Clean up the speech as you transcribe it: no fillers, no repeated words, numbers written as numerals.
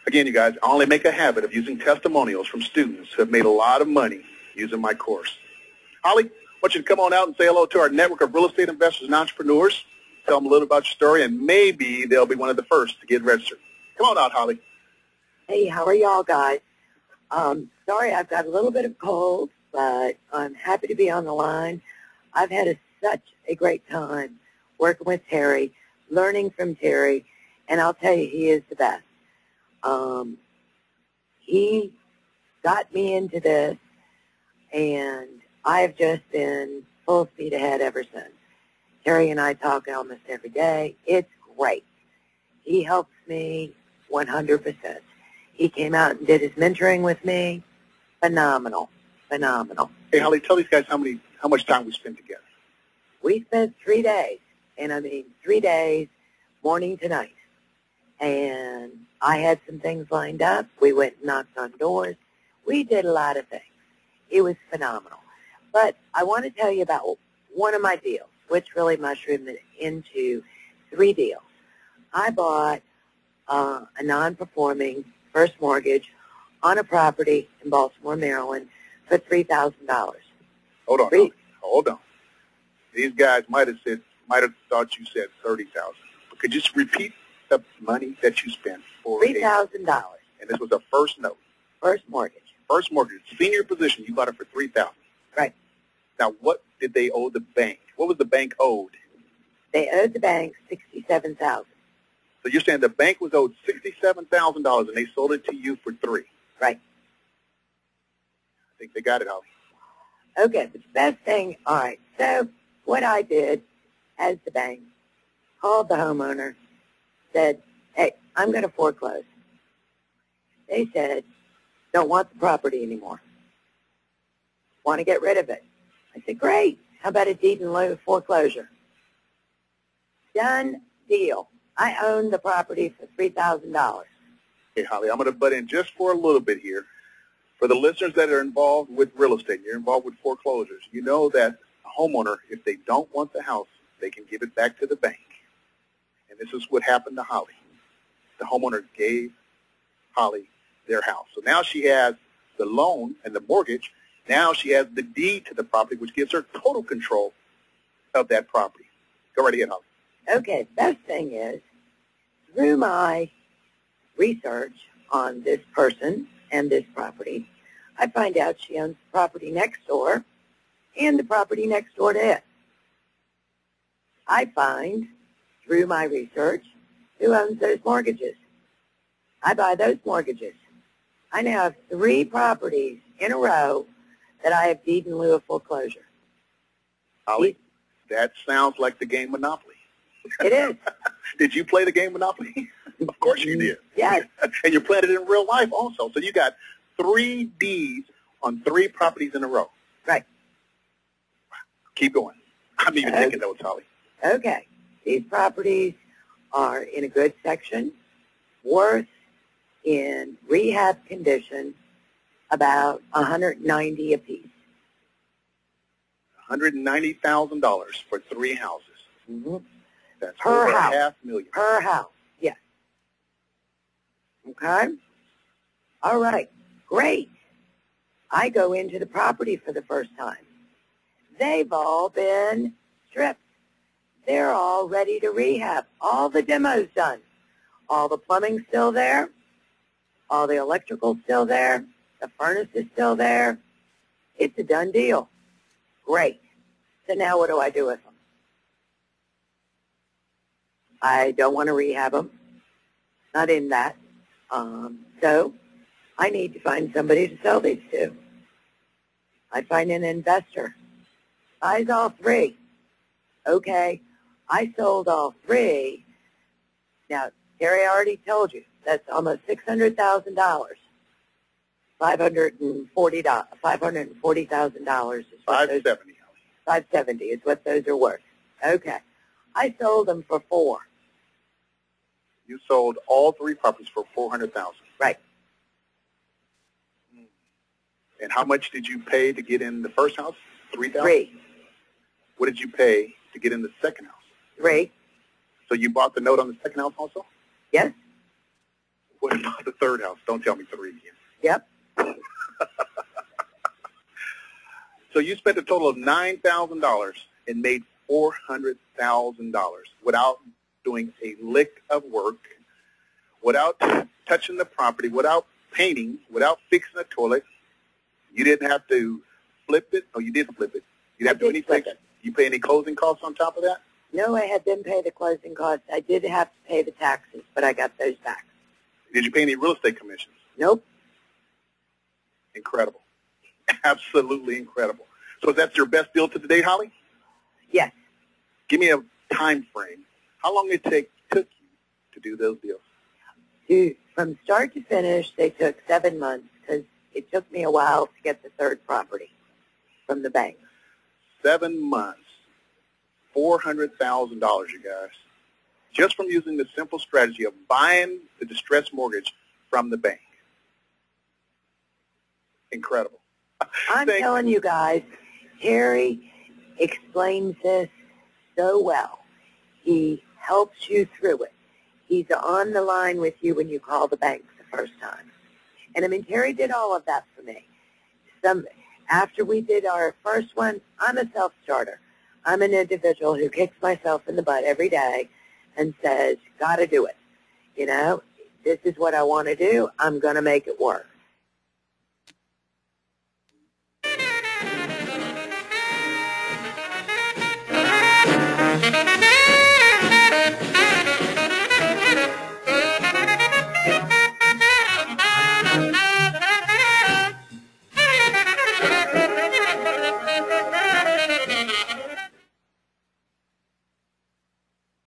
Again, you guys, I only make a habit of using testimonials from students who have made a lot of money using my course. Holly, I want you to come on out and say hello to our network of real estate investors and entrepreneurs. Tell them a little about your story, and maybe they'll be one of the first to get registered. Come on out, Holly. Hey, how are y'all guys? Sorry, I've got a little bit of cold, but I'm happy to be on the line. I've had such a great time working with Terry, learning from Terry, and I'll tell you, he is the best. He got me into this, and I've just been full speed ahead ever since. Terry and I talk almost every day. It's great. He helps me 100%. He came out and did his mentoring with me. Phenomenal. Phenomenal. Hey, Holly, tell these guys how much time we spent together. We spent 3 days, and I mean 3 days, morning to night. And I had some things lined up. We went and knocked on doors. We did a lot of things. It was phenomenal. But I want to tell you about one of my deals, which really mushroomed into 3 deals. I bought a non-performing first mortgage on a property in Baltimore, Maryland for $3,000. Hold on, Holly. Hold on. These guys might have thought you said $30,000. But could you just repeat the money that you spent for $3,000. And this was a first note. First mortgage. First mortgage. Senior position. You bought it for $3,000. Right. Now, what did they owe the bank? What was the bank owed? They owed the bank $67,000. So you're saying the bank was owed $67,000 and they sold it to you for $3,000. Right. I think they got it, Holly. Okay, the best thing, all right, so what I did as the bank, called the homeowner, said, hey, I'm going to foreclose. They said, don't want the property anymore. Want to get rid of it. I said, great. How about a deed in lieu of foreclosure? Done deal. I own the property for $3,000. Hey, Holly, I'm going to butt in just for a little bit here. For the listeners that are involved with real estate, you're involved with foreclosures, you know that a homeowner, if they don't want the house, they can give it back to the bank. And this is what happened to Holly. The homeowner gave Holly their house. So now she has the loan and the mortgage. Now she has the deed to the property, which gives her total control of that property. Go right ahead, Holly. Okay, the best thing is, through my research on this person and this property, I find out she owns the property next door and the property next door to it. I find, through my research, who owns those mortgages. I buy those mortgages. I now have 3 properties in a row that I have deed in lieu of foreclosure. Holly, that sounds like the game Monopoly. It is. Did you play the game Monopoly? Of course you did. Yes. And you played it in real life also. So you got 3 deeds on 3 properties in a row. Right. Keep going. I'm even taking notes, Holly. Okay. These properties are in a good section, worth in rehab condition about $190 apiece. $190,000 for 3 houses. Mm-hmm. That's per over house. $500,000. Per house, yes. Okay? All right. Great. I go into the property for the first time. They've all been stripped. They're all ready to rehab. All the demo's done. All the plumbing's still there. All the electrical's still there. The furnace is still there. It's a done deal. Great. So now what do I do with them? I don't want to rehab them. Not in that. So I need to find somebody to sell these to. I find an investor. Buys all 3. Okay. I sold all 3. Now, Terry already told you that's almost $600,000. $540,000 is what those, $570 is what those are worth. Okay. I sold them for $4. You sold all 3 properties for $400,000. Right. And how much did you pay to get in the first house? $3,000? 3. What did you pay to get in the second house? 3. So you bought the note on the second house also? Yes. What about the third house? Don't tell me 3 again. Yep. So you spent a total of $9,000 and made $400,000 without doing a lick of work, without touching the property, without painting, without fixing a toilet. You didn't have to flip it. Oh, you did flip it. You didn't have to do any fix. You pay any closing costs on top of that? No, I had them pay the closing costs. I did have to pay the taxes, but I got those back. Did you pay any real estate commissions? Nope. Incredible. Absolutely incredible. So that's your best deal to date, Holly? Yes. Give me a time frame. How long took you to do those deals? From start to finish, they took 7 months because it took me a while to get the third property from the bank. 7 months. $400,000, you guys. Just from using the simple strategy of buying the distressed mortgage from the bank. Incredible. I'm telling you guys, Terry explains this so well. He helps you through it. He's on the line with you when you call the bank the first time. And, I mean, Terry did all of that for me. After we did our first one, I'm a self-starter. I'm an individual who kicks myself in the butt every day and says, got to do it. You know, this is what I want to do. I'm going to make it work.